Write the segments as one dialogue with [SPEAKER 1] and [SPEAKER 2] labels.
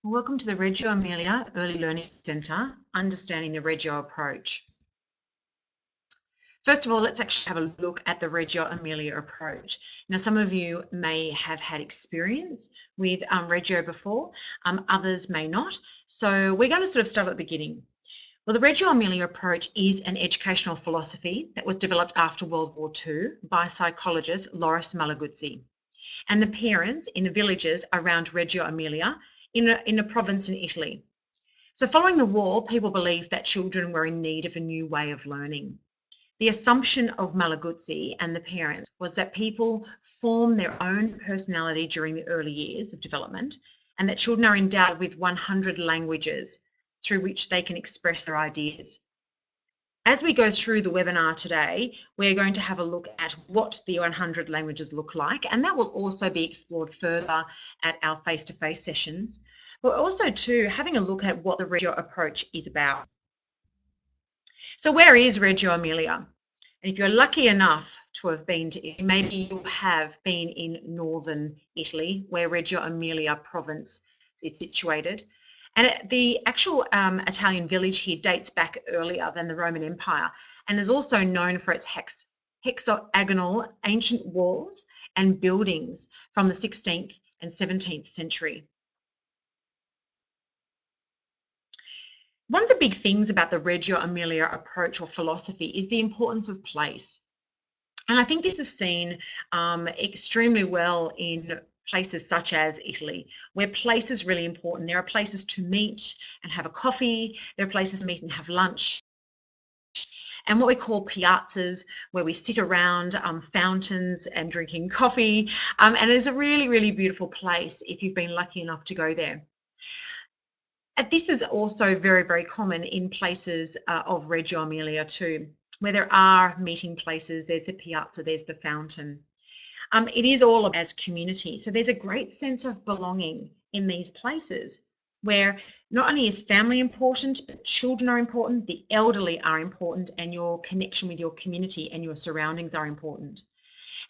[SPEAKER 1] Welcome to the Reggio Emilia Early Learning Centre, Understanding the Reggio Approach. First of all, let's actually have a look at the Reggio Emilia Approach. Now, some of you may have had experience with Reggio before, others may not. So we're going to sort of start at the beginning. Well, the Reggio Emilia Approach is an educational philosophy that was developed after World War II by psychologist Loris Malaguzzi. And the parents in the villages around Reggio Emilia in a province in Italy. So following the war, people believed that children were in need of a new way of learning. The assumption of Malaguzzi and the parents was that people form their own personality during the early years of development, and that children are endowed with 100 languages through which they can express their ideas. As we go through the webinar today, we're going to have a look at what the 100 languages look like, and that will also be explored further at our face-to-face sessions. But also too, having a look at what the Reggio Approach is about. So where is Reggio Emilia? And if you're lucky enough to have been to Italy, maybe you have been in northern Italy, where Reggio Emilia province is situated. And the actual Italian village here dates back earlier than the Roman Empire and is also known for its hexagonal ancient walls and buildings from the 16th and 17th century. One of the big things about the Reggio Emilia approach or philosophy is the importance of place. And I think this is seen extremely well in places such as Italy, where place is really important. There are places to meet and have a coffee. There are places to meet and have lunch. And what we call piazzas, where we sit around fountains and drinking coffee. And it's a really, really beautiful place if you've been lucky enough to go there. This is also very, very common in places of Reggio Emilia too, where there are meeting places. There's the piazza, there's the fountain. It is all about as community. So there's a great sense of belonging in these places where not only is family important, but children are important, the elderly are important, and your connection with your community and your surroundings are important.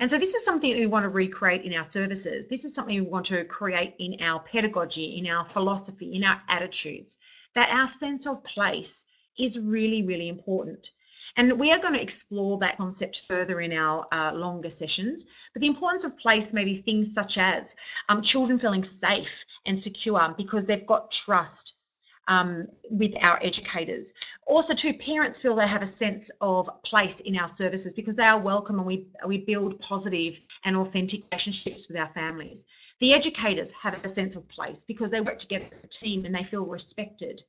[SPEAKER 1] And so this is something that we want to recreate in our services. This is something we want to create in our pedagogy, in our philosophy, in our attitudes, that our sense of place is really, really important. And we are going to explore that concept further in our longer sessions. But the importance of place may be things such as children feeling safe and secure because they've got trust with our educators. Also too, parents feel they have a sense of place in our services because they are welcome and we build positive and authentic relationships with our families. The educators have a sense of place because they work together as a team and they feel respected.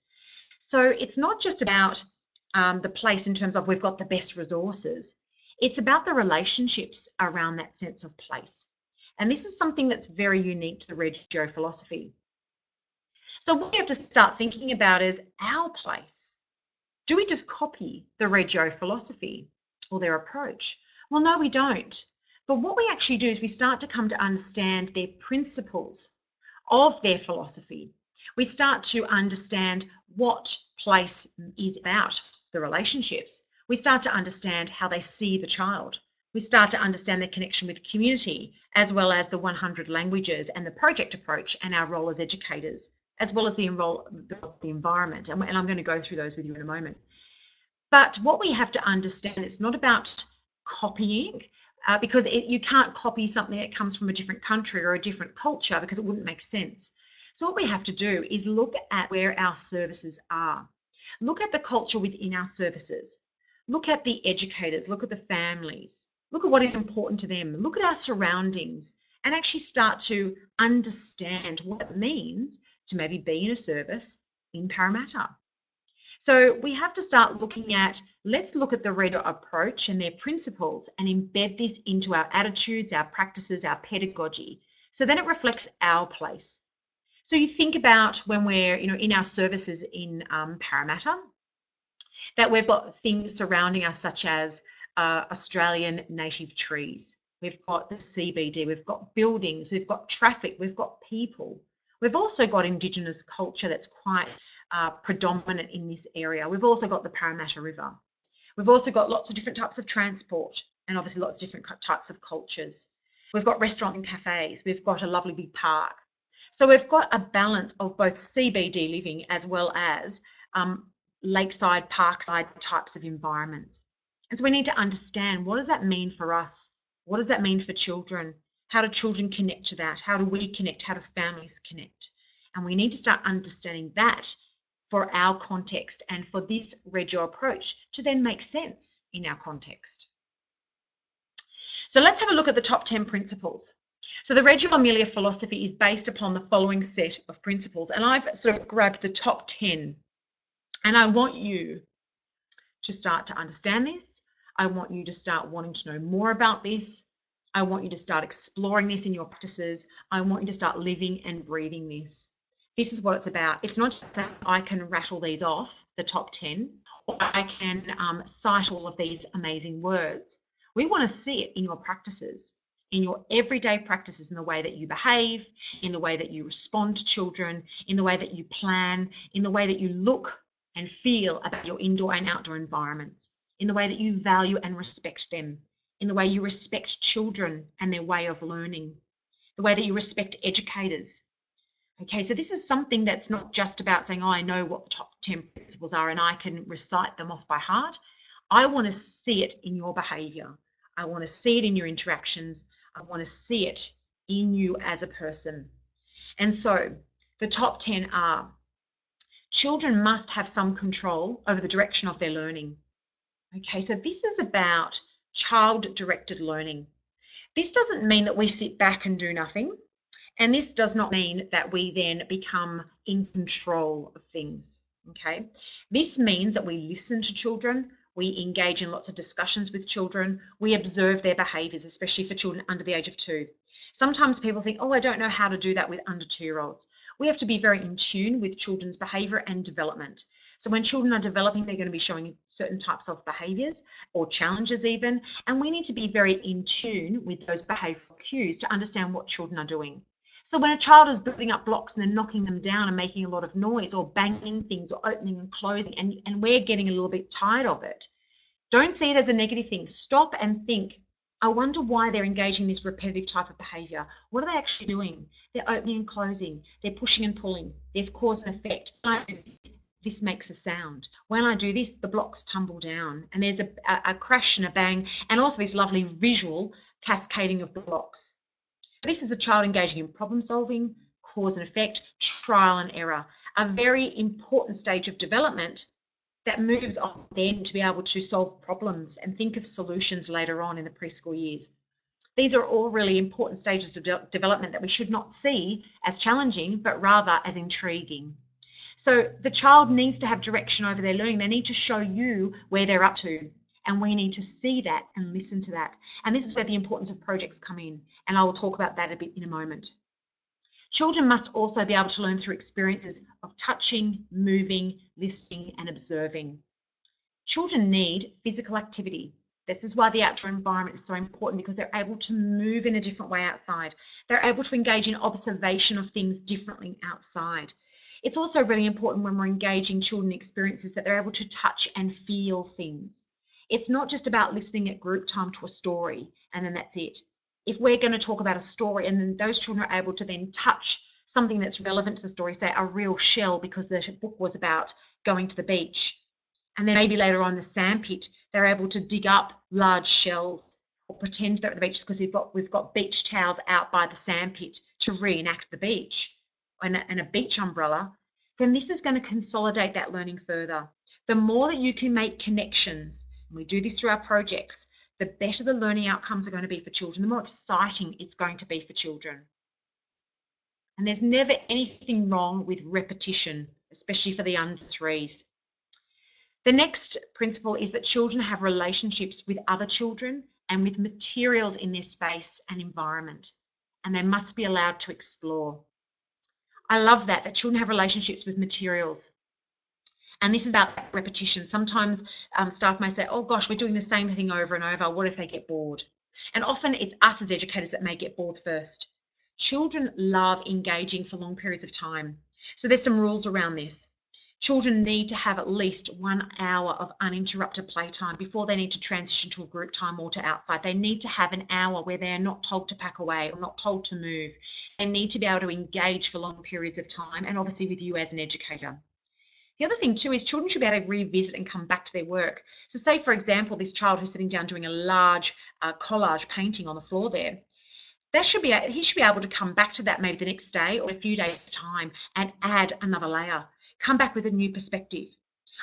[SPEAKER 1] So it's not just about the place in terms of we've got the best resources. It's about the relationships around that sense of place. And this is something that's very unique to the Reggio philosophy. So what we have to start thinking about is our place. Do we just copy the Reggio philosophy or their approach? Well, no, we don't. But what we actually do is we start to come to understand their principles of their philosophy. We start to understand what place is about, the relationships. We start to understand how they see the child. We start to understand their connection with community, as well as the 100 languages and the project approach and our role as educators, as well as the environment. And I'm going to go through those with you in a moment. But what we have to understand, it's not about copying, because you can't copy something that comes from a different country or a different culture because it wouldn't make sense. So what we have to do is look at where our services are. Look at the culture within our services. Look at the educators, look at the families, look at what is important to them, look at our surroundings, and actually start to understand what it means to maybe be in a service in Parramatta. So we have to start looking at, let's look at the Reggio approach and their principles and embed this into our attitudes, our practices, our pedagogy. So then it reflects our place. So you think about when we're in our services in Parramatta, that we've got things surrounding us such as Australian native trees. We've got the CBD, we've got buildings, we've got traffic, we've got people. We've also got Indigenous culture that's quite predominant in this area. We've also got the Parramatta River. We've also got lots of different types of transport and obviously lots of different types of cultures. We've got restaurants and cafes. We've got a lovely big park. So we've got a balance of both CBD living as well as lakeside, parkside types of environments. And so we need to understand, what does that mean for us? What does that mean for children? How do children connect to that? How do we connect? How do families connect? And we need to start understanding that for our context and for this Reggio approach to then make sense in our context. So let's have a look at the top 10 principles. So the Reggio Emilia philosophy is based upon the following set of principles, and I've sort of grabbed the top 10, and I want you to start to understand this. I want you to start wanting to know more about this. I want you to start exploring this in your practices. I want you to start living and breathing this. This is what it's about. It's not just that I can rattle these off, the top 10, or I can cite all of these amazing words. We want to see it in your practices, in your everyday practices, in the way that you behave, in the way that you respond to children, in the way that you plan, in the way that you look and feel about your indoor and outdoor environments, in the way that you value and respect them, in the way you respect children and their way of learning, the way that you respect educators. Okay, so this is something that's not just about saying, oh, I know what the top 10 principles are and I can recite them off by heart. I want to see it in your behavior. I want to see it in your interactions. I want to see it in you as a person. And so the top 10 are: children must have some control over the direction of their learning. Okay, so this is about child-directed learning. This doesn't mean that we sit back and do nothing. And this does not mean that we then become in control of things, okay? This means that we listen to children, we engage in lots of discussions with children, we observe their behaviours, especially for children under the age of 2. Sometimes people think, oh, I don't know how to do that with under 2-year-olds. We have to be very in tune with children's behaviour and development. So when children are developing, they're going to be showing certain types of behaviours or challenges even, and we need to be very in tune with those behavioural cues to understand what children are doing. So when a child is building up blocks and then knocking them down and making a lot of noise or banging things or opening and closing, and we're getting a little bit tired of it, don't see it as a negative thing. Stop and think, I wonder why they're engaging this repetitive type of behaviour. What are they actually doing? They're opening and closing. They're pushing and pulling. There's cause and effect. This makes a sound. When I do this, the blocks tumble down and there's a crash and a bang, and also this lovely visual cascading of the blocks. This is a child engaging in problem solving, cause and effect, trial and error, a very important stage of development that moves on then to be able to solve problems and think of solutions later on in the preschool years. These are all really important stages of development that we should not see as challenging, but rather as intriguing. So the child needs to have direction over their learning. They need to show you where they're up to. And we need to see that and listen to that. And this is where the importance of projects come in. And I will talk about that a bit in a moment. Children must also be able to learn through experiences of touching, moving, listening, and observing. Children need physical activity. This is why the outdoor environment is so important, because they're able to move in a different way outside. They're able to engage in observation of things differently outside. It's also really important when we're engaging children in experiences that they're able to touch and feel things. It's not just about listening at group time to a story and then that's it. If we're going to talk about a story and then those children are able to then touch something that's relevant to the story, say a real shell because the book was about going to the beach, and then maybe later on the sandpit, they're able to dig up large shells or pretend they're at the beach because we've got beach towels out by the sandpit to reenact the beach and a beach umbrella, then this is going to consolidate that learning further. The more that you can make connections, and we do this through our projects, the better the learning outcomes are going to be for children, the more exciting it's going to be for children. And there's never anything wrong with repetition, especially for the under 3s. The next principle is that children have relationships with other children and with materials in their space and environment, and they must be allowed to explore. I love that children have relationships with materials. And this is about repetition. Sometimes staff may say, oh gosh, we're doing the same thing over and over. What if they get bored? And often it's us as educators that may get bored first. Children love engaging for long periods of time. So there's some rules around this. Children need to have at least 1 hour of uninterrupted playtime before they need to transition to a group time or to outside. They need to have an hour where they are not told to pack away or not told to move. They need to be able to engage for long periods of time, and obviously with you as an educator. The other thing too is children should be able to revisit and come back to their work. So say, for example, this child who's sitting down doing a large collage painting on the floor there, he should be able to come back to that maybe the next day or a few days' time and add another layer, come back with a new perspective.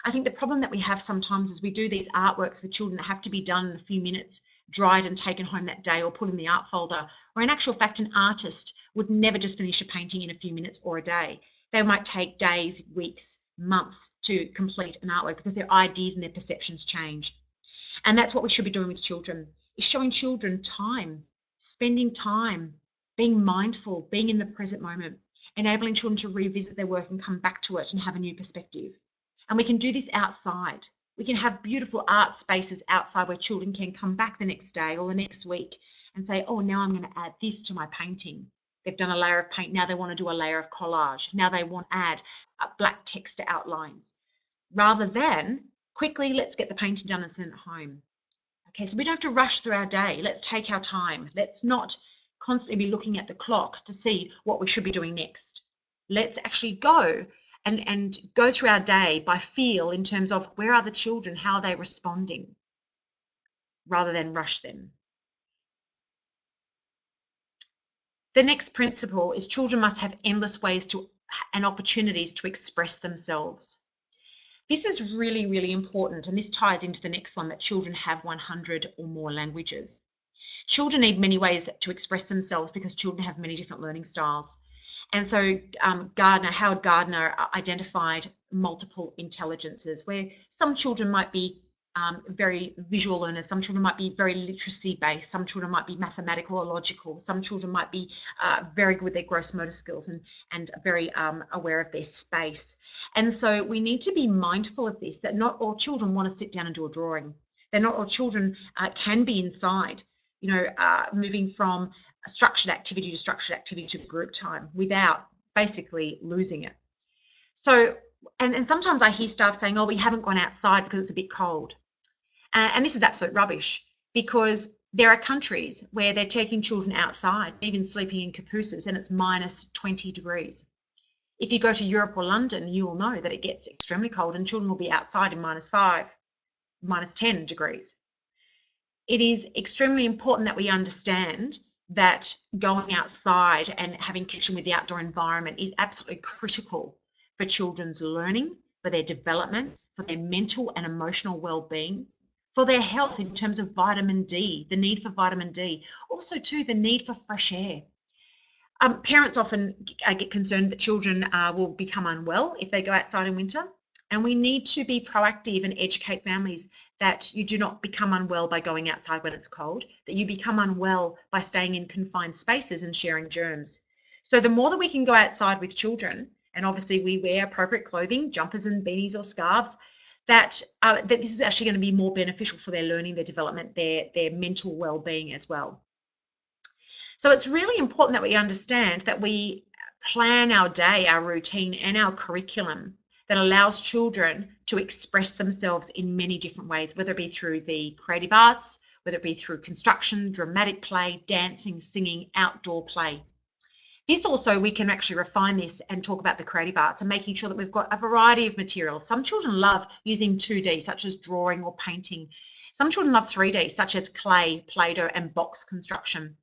[SPEAKER 1] I think the problem that we have sometimes is we do these artworks for children that have to be done in a few minutes, dried and taken home that day or put in the art folder, where in actual fact an artist would never just finish a painting in a few minutes or a day. They might take days, weeks, months to complete an artwork because their ideas and their perceptions change. And that's what we should be doing with children, is showing children time, spending time, being mindful, being in the present moment, enabling children to revisit their work and come back to it and have a new perspective. And we can do this outside. We can have beautiful art spaces outside where children can come back the next day or the next week and say, oh, now I'm going to add this to my painting. They've done a layer of paint, now they want to do a layer of collage. Now they want to add black text to outlines. Rather than quickly, let's get the painting done and send it home. Okay, so we don't have to rush through our day. Let's take our time. Let's not constantly be looking at the clock to see what we should be doing next. Let's actually go and go through our day by feel in terms of where are the children, how are they responding, rather than rush them. The next principle is children must have endless ways and opportunities to express themselves. This is really, really important, and this ties into the next one, that children have 100 or more languages. Children need many ways to express themselves because children have many different learning styles. And so Howard Gardner identified multiple intelligences, where some children might be very visual learners, some children might be very literacy based, some children might be mathematical or logical, some children might be very good with their gross motor skills and very aware of their space. And so we need to be mindful of this, that not all children want to sit down and do a drawing. That not all children can be inside, moving from a structured activity to group time without basically losing it. So, and sometimes I hear staff saying, oh, we haven't gone outside because it's a bit cold. And this is absolute rubbish, because there are countries where they're taking children outside, even sleeping in cabooses, and it's minus 20 degrees. If you go to Europe or London, you will know that it gets extremely cold and children will be outside in minus 5, minus 10 degrees. It is extremely important that we understand that going outside and having connection with the outdoor environment is absolutely critical for children's learning, for their development, for their mental and emotional well-being, for their health in terms of vitamin D, the need for vitamin D, also too the need for fresh air. Parents often get concerned that children will become unwell if they go outside in winter, and we need to be proactive and educate families that you do not become unwell by going outside when it's cold, that you become unwell by staying in confined spaces and sharing germs. So the more that we can go outside with children, and obviously we wear appropriate clothing, jumpers and beanies or scarves, that this is actually going to be more beneficial for their learning, their development, their mental well-being as well. So it's really important that we understand that we plan our day, our routine, and our curriculum that allows children to express themselves in many different ways, whether it be through the creative arts, whether it be through construction, dramatic play, dancing, singing, outdoor play. This also, we can actually refine this and talk about the creative arts and making sure that we've got a variety of materials. Some children love using 2D, such as drawing or painting. Some children love 3D, such as clay, Play-Doh, and box construction.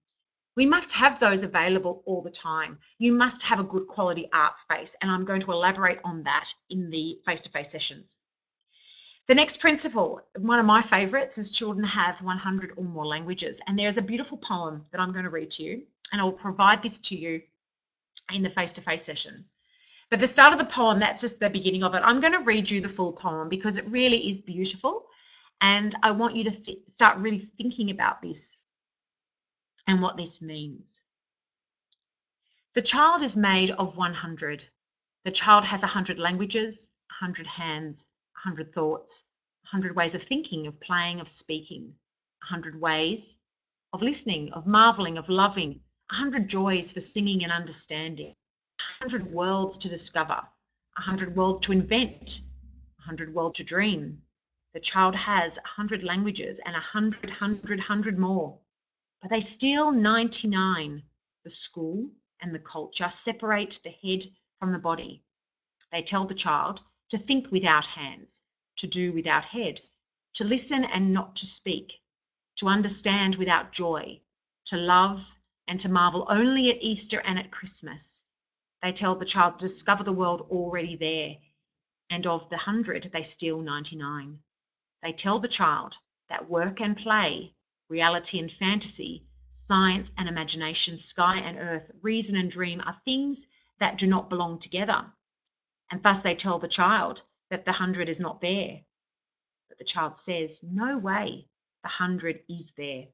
[SPEAKER 1] We must have those available all the time. You must have a good quality art space, and I'm going to elaborate on that in the face-to-face sessions. The next principle, one of my favorites, is children have 100 or more languages. And there's a beautiful poem that I'm going to read to you, and I'll provide this to you in the face-to-face session. But the start of the poem, that's just the beginning of it. I'm going to read you the full poem because it really is beautiful, and I want you to start really thinking about this and what this means. The child is made of 100. The child has 100 languages, 100 hands, 100 thoughts, 100 ways of thinking, of playing, of speaking, 100 ways of listening, of marveling, of loving, 100 joys for singing and understanding, 100 worlds to discover, 100 worlds to invent, 100 worlds to dream. The child has 100 languages and 100 more, but they steal 99. The school and the culture separate the head from the body. They tell the child to think without hands, to do without head, to listen and not to speak, to understand without joy, to love and to marvel only at Easter and at Christmas. They tell the child to discover the world already there, and of the 100, they steal 99. They tell the child that work and play, reality and fantasy, science and imagination, sky and earth, reason and dream are things that do not belong together. And thus they tell the child that the 100 is not there. But the child says, no way, the 100 is there.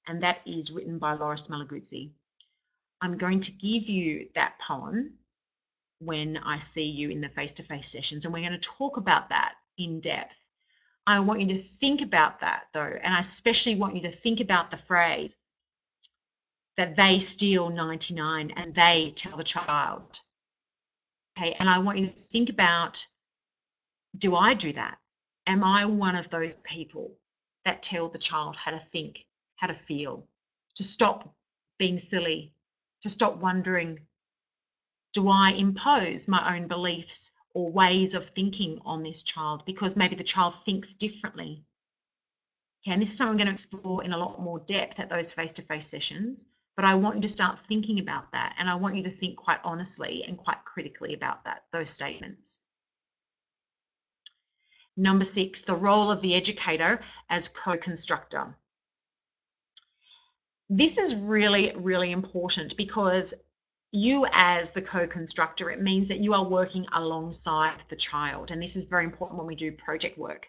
[SPEAKER 1] And that is written by Loris Malaguzzi. I'm going to give you that poem when I see you in the face-to-face sessions, and we're going to talk about that in depth. I want you to think about that though, and I especially want you to think about the phrase that they steal 99 and they tell the child. Okay, and I want you to think about, do I do that? Am I one of those people that tell the child how to think, how to feel, to stop being silly, to stop wondering, do I impose my own beliefs or ways of thinking on this child because maybe the child thinks differently? Okay, and this is something I'm going to explore in a lot more depth at those face-to-face sessions, but I want you to start thinking about that, and I want you to think quite honestly and quite critically about that, those statements. Number 6, the role of the educator as co-constructor. This is really, really important because you as the co-constructor, it means that you are working alongside the child. And this is very important when we do project work.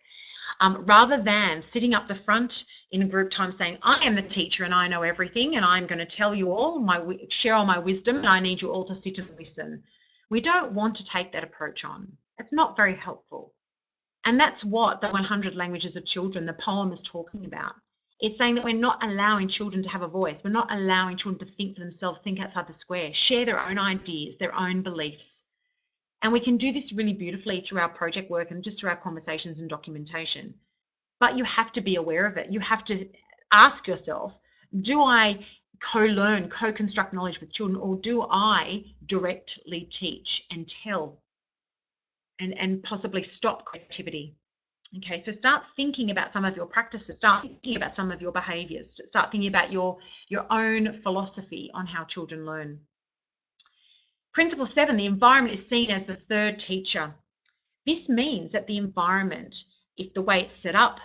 [SPEAKER 1] Rather than sitting up the front in group time saying, I am the teacher and I know everything and I'm going to tell you all, share all my wisdom and I need you all to sit and listen. We don't want to take that approach on. It's not very helpful. And that's what the 100 Languages of Children, the poem, is talking about. It's saying that we're not allowing children to have a voice. We're not allowing children to think for themselves, think outside the square, share their own ideas, their own beliefs. And we can do this really beautifully through our project work and just through our conversations and documentation. But you have to be aware of it. You have to ask yourself, do I co-learn, co-construct knowledge with children, or do I directly teach and tell and possibly stop creativity? Okay, so start thinking about some of your practices, start thinking about some of your behaviours, start thinking about your own philosophy on how children learn. Principle 7, the environment is seen as the third teacher. This means that the environment, if the way it's set up,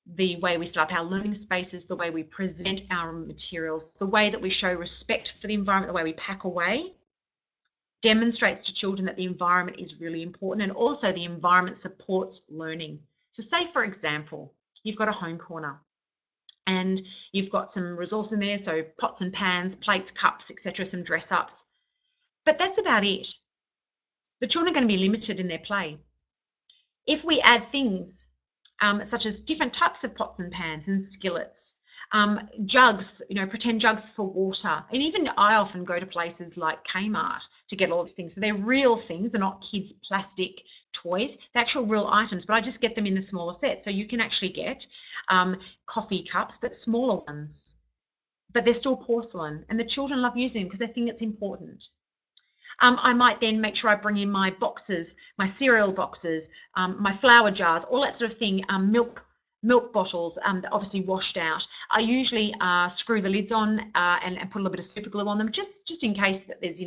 [SPEAKER 1] the way we set up our learning spaces, the way we present our materials, the way that we show respect for the environment, the way we pack away, demonstrates to children that the environment is really important, and also the environment supports learning. So say, for example, you've got a home corner and you've got some resource in there, so pots and pans, plates, cups, etc., some dress ups, but that's about it. The children are going to be limited in their play. If we add things such as different types of pots and pans and skillets, jugs, pretend jugs for water. And even I often go to places like Kmart to get all these things. So they're real things, they're not kids' plastic toys, they're actual real items, but I just get them in the smaller set. So you can actually get coffee cups, but smaller ones. But they're still porcelain, and the children love using them because they think it's important. I might then make sure I bring in my boxes, my cereal boxes, my flour jars, all that sort of thing, milk bottles, obviously washed out. I usually screw the lids on and put a little bit of super glue on them, just in case that there's,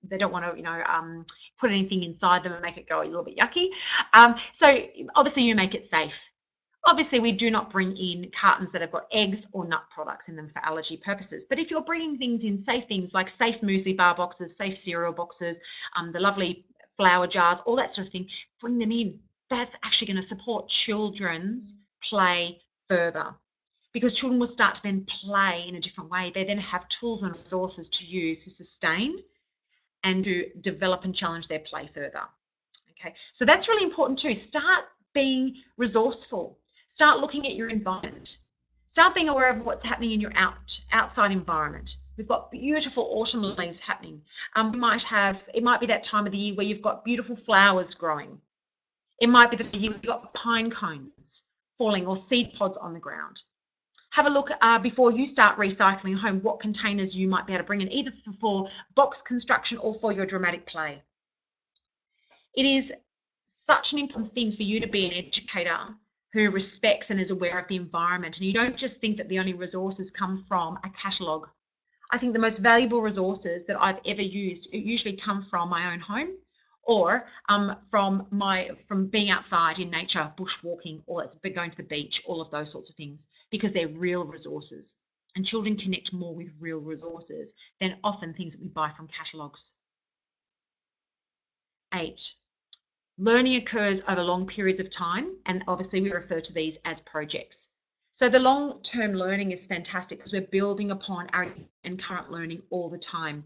[SPEAKER 1] they don't want to, put anything inside them and make it go a little bit yucky. So obviously you make it safe. Obviously, we do not bring in cartons that have got eggs or nut products in them for allergy purposes. But if you're bringing things in, safe things like safe muesli bar boxes, safe cereal boxes, the lovely flour jars, all that sort of thing, bring them in. That's actually going to support children's play further, because children will start to then play in a different way. They then have tools and resources to use to sustain and to develop and challenge their play further. Okay, so that's really important too. Start being resourceful. Start looking at your environment. Start being aware of what's happening in your outside environment. We've got beautiful autumn leaves happening. It might be that time of the year where you've got beautiful flowers growing. It might be the year you've got pine cones falling or seed pods on the ground. Have a look before you start recycling at home what containers you might be able to bring in, either for box construction or for your dramatic play. It is such an important thing for you to be an educator who respects and is aware of the environment. And you don't just think that the only resources come from a catalogue. I think the most valuable resources that I've ever used usually come from my own home, or from being outside in nature, bushwalking, or it's going to the beach, all of those sorts of things, because they're real resources. And children connect more with real resources than often things that we buy from catalogues. 8. Learning occurs over long periods of time, and obviously we refer to these as projects. So the long-term learning is fantastic because we're building upon our and current learning all the time.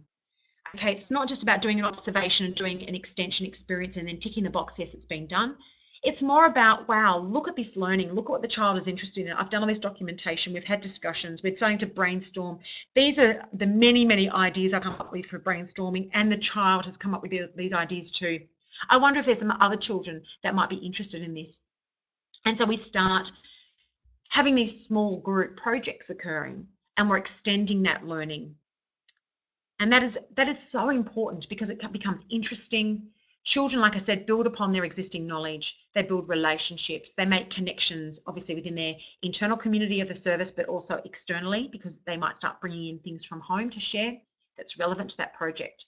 [SPEAKER 1] Okay, it's not just about doing an observation and doing an extension experience and then ticking the box, yes, it's been done. It's more about, wow, look at this learning, look at what the child is interested in. I've done all this documentation, we've had discussions, we're starting to brainstorm. These are the many, many ideas I've come up with for brainstorming, and the child has come up with these ideas too. I wonder if there's some other children that might be interested in this. And so we start having these small group projects occurring, and we're extending that learning. And that is so important because it becomes interesting. Children, like I said, build upon their existing knowledge. They build relationships. They make connections, obviously, within their internal community of the service, but also externally, because they might start bringing in things from home to share that's relevant to that project.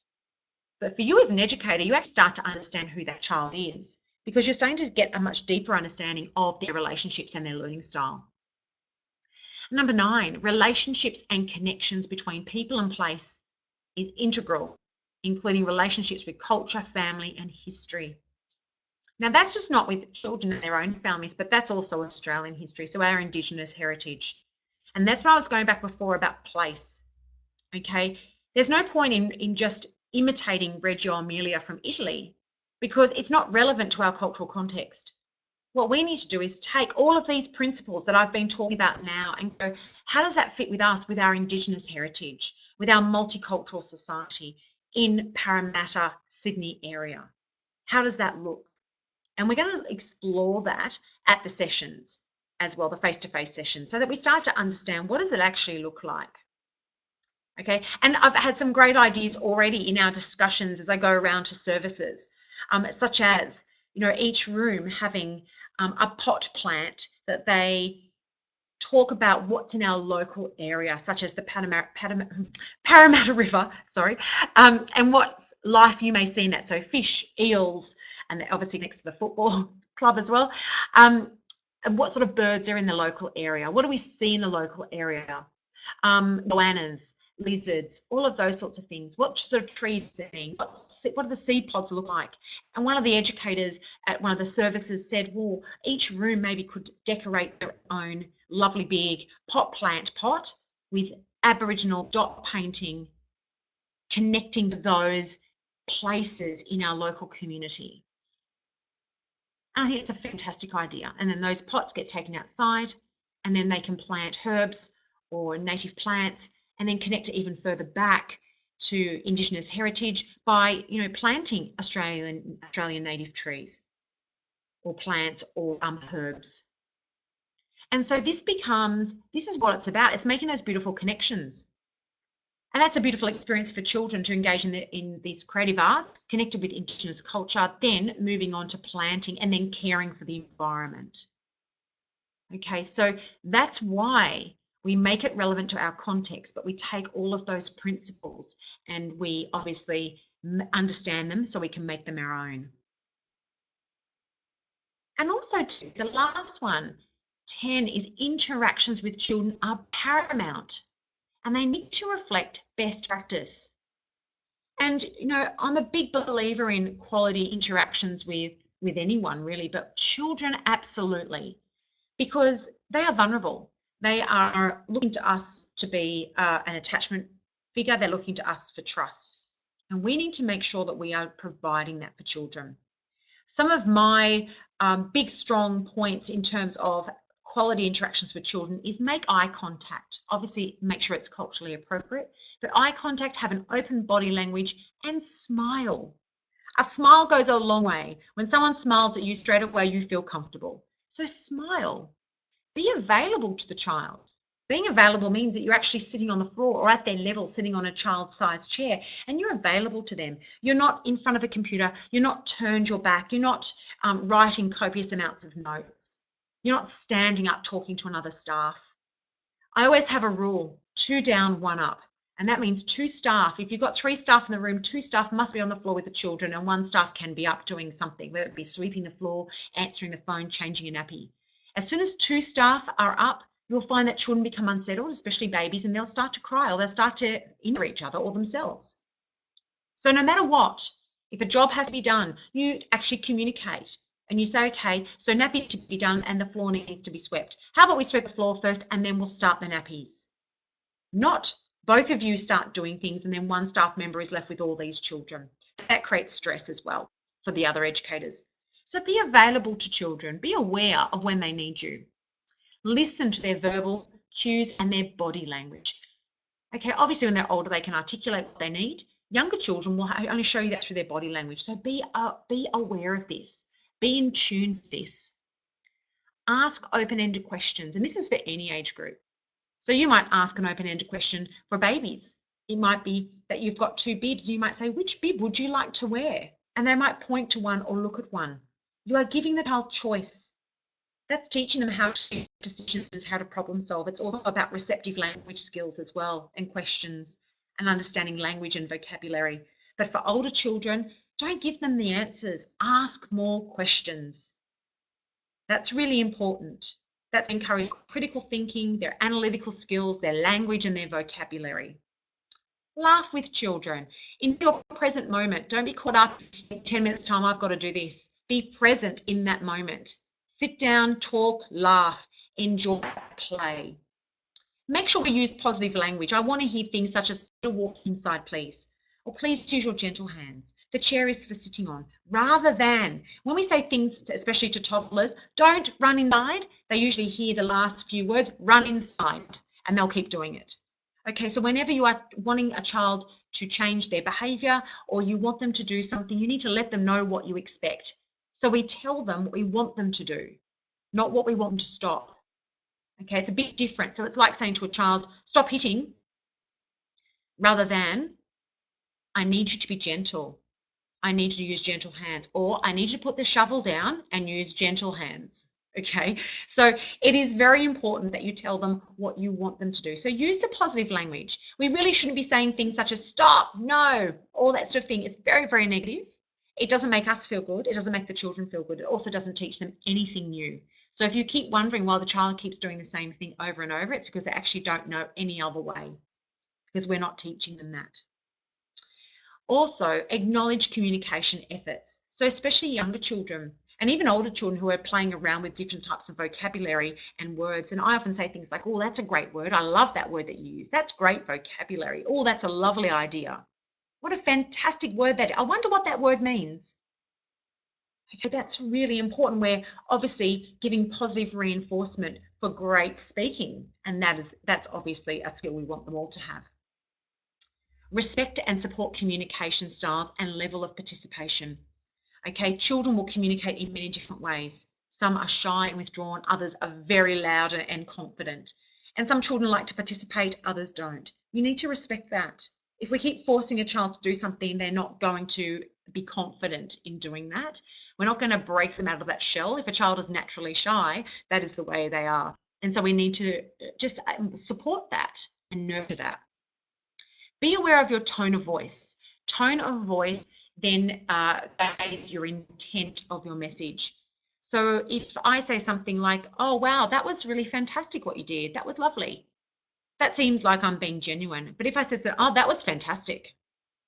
[SPEAKER 1] But for you as an educator, you actually start to understand who that child is, because you're starting to get a much deeper understanding of their relationships and their learning style. Number 9, relationships and connections between people and place is integral, including relationships with culture, family, and history. Now, that's just not with children and their own families, but that's also Australian history, so our Indigenous heritage. And that's why I was going back before about place. Okay, there's no point in just imitating Reggio Emilia from Italy because it's not relevant to our cultural context. What we need to do is take all of these principles that I've been talking about now and go, how does that fit with us, with our Indigenous heritage, with our multicultural society in Parramatta, Sydney area? How does that look? And we're going to explore that at the sessions as well, the face-to-face sessions, so that we start to understand what does it actually look like. Okay, and I've had some great ideas already in our discussions as I go around to services, such as, you know, each room having a pot plant that they talk about what's in our local area, such as the Parramatta River, and what life you may see in that. So fish, eels, and obviously next to the football club as well. And what sort of birds are in the local area? What do we see in the local area? Goannas, lizards, all of those sorts of things. What sort of trees are seeing? What do the seed pods look like? And one of the educators at one of the services said, well, each room maybe could decorate their own lovely big pot with Aboriginal dot painting, connecting to those places in our local community. And I think it's a fantastic idea. And then those pots get taken outside, and then they can plant herbs or native plants, and then connect it even further back to Indigenous heritage by, you know, planting Australian native trees or plants or herbs. And so this is what it's about. It's making those beautiful connections. And that's a beautiful experience for children to engage in this creative art, connected with Indigenous culture, then moving on to planting and then caring for the environment. Okay, so that's why we make it relevant to our context, but we take all of those principles and we obviously understand them so we can make them our own. And also, the last one, 10, is interactions with children are paramount and they need to reflect best practice. And, you know, I'm a big believer in quality interactions with anyone really, but children absolutely, because they are vulnerable. They are looking to us to be an attachment figure. They're looking to us for trust. And we need to make sure that we are providing that for children. Some of my big, strong points in terms of quality interactions with children is make eye contact. Obviously, make sure it's culturally appropriate, but eye contact, have an open body language, and smile. A smile goes a long way. When someone smiles at you, straight away you feel comfortable. So smile. Be available to the child. Being available means that you're actually sitting on the floor or at their level, sitting on a child-sized chair, and you're available to them. You're not in front of a computer. You're not turned your back. You're not writing copious amounts of notes. You're not standing up talking to another staff. I always have a rule, 2 down, 1 up. And that means 2 staff. If you've got 3 staff in the room, 2 staff must be on the floor with the children, and 1 staff can be up doing something, whether it be sweeping the floor, answering the phone, changing a nappy. As soon as 2 staff are up, you'll find that children become unsettled, especially babies, and they'll start to cry or they'll start to injure each other or themselves. So no matter what, if a job has to be done, you actually communicate and you say, okay, so nappies to be done and the floor needs to be swept. How about we sweep the floor first and then we'll start the nappies? Not both of you start doing things and then 1 staff member is left with all these children. That creates stress as well for the other educators. So be available to children. Be aware of when they need you. Listen to their verbal cues and their body language. Okay, obviously when they're older, they can articulate what they need. Younger children will only show you that through their body language. So be aware of this. Be in tune with this. Ask open-ended questions, and this is for any age group. So you might ask an open-ended question for babies. It might be that you've got 2 bibs. You might say, which bib would you like to wear? And they might point to one or look at one. You are giving the child choice. That's teaching them how to make decisions, how to problem solve. It's also about receptive language skills as well, and questions and understanding language and vocabulary. But for older children, don't give them the answers. Ask more questions. That's really important. That's encouraging critical thinking, their analytical skills, their language and their vocabulary. Laugh with children. In your present moment, don't be caught up in 10 minutes time, I've got to do this. Be present in that moment. Sit down, talk, laugh, enjoy, play. Make sure we use positive language. I want to hear things such as, still walk inside, please. Or please use your gentle hands. The chair is for sitting on. Rather than, when we say things, especially to toddlers, don't run inside. They usually hear the last few words, run inside, and they'll keep doing it. Okay, so whenever you are wanting a child to change their behavior or you want them to do something, you need to let them know what you expect. So we tell them what we want them to do, not what we want them to stop. Okay, it's a bit different. So it's like saying to a child, stop hitting, rather than, I need you to be gentle. I need you to use gentle hands, or I need you to put the shovel down and use gentle hands. Okay, so it is very important that you tell them what you want them to do. So use the positive language. We really shouldn't be saying things such as stop, no, all that sort of thing. It's very, very negative. It doesn't make us feel good. It doesn't make the children feel good. It also doesn't teach them anything new. So if you keep wondering why the child keeps doing the same thing over and over, it's because they actually don't know any other way, because we're not teaching them that. Also, acknowledge communication efforts. So especially younger children and even older children who are playing around with different types of vocabulary and words. And I often say things like, oh, that's a great word. I love that word that you use. That's great vocabulary. Oh, that's a lovely idea. What a fantastic word that is. I wonder what that word means. Okay, that's really important. We're obviously giving positive reinforcement for great speaking, and that's obviously a skill we want them all to have. Respect and support communication styles and level of participation. Okay, children will communicate in many different ways. Some are shy and withdrawn, others are very loud and confident. And some children like to participate, others don't. You need to respect that. If we keep forcing a child to do something, they're not going to be confident in doing that. We're not going to break them out of that shell. If a child is naturally shy, that is the way they are. And so we need to just support that and nurture that. Be aware of your tone of voice. Tone of voice then conveys your intent of your message. So if I say something like, oh, wow, that was really fantastic what you did. That was lovely. That seems like I'm being genuine. But if I said, oh, that was fantastic.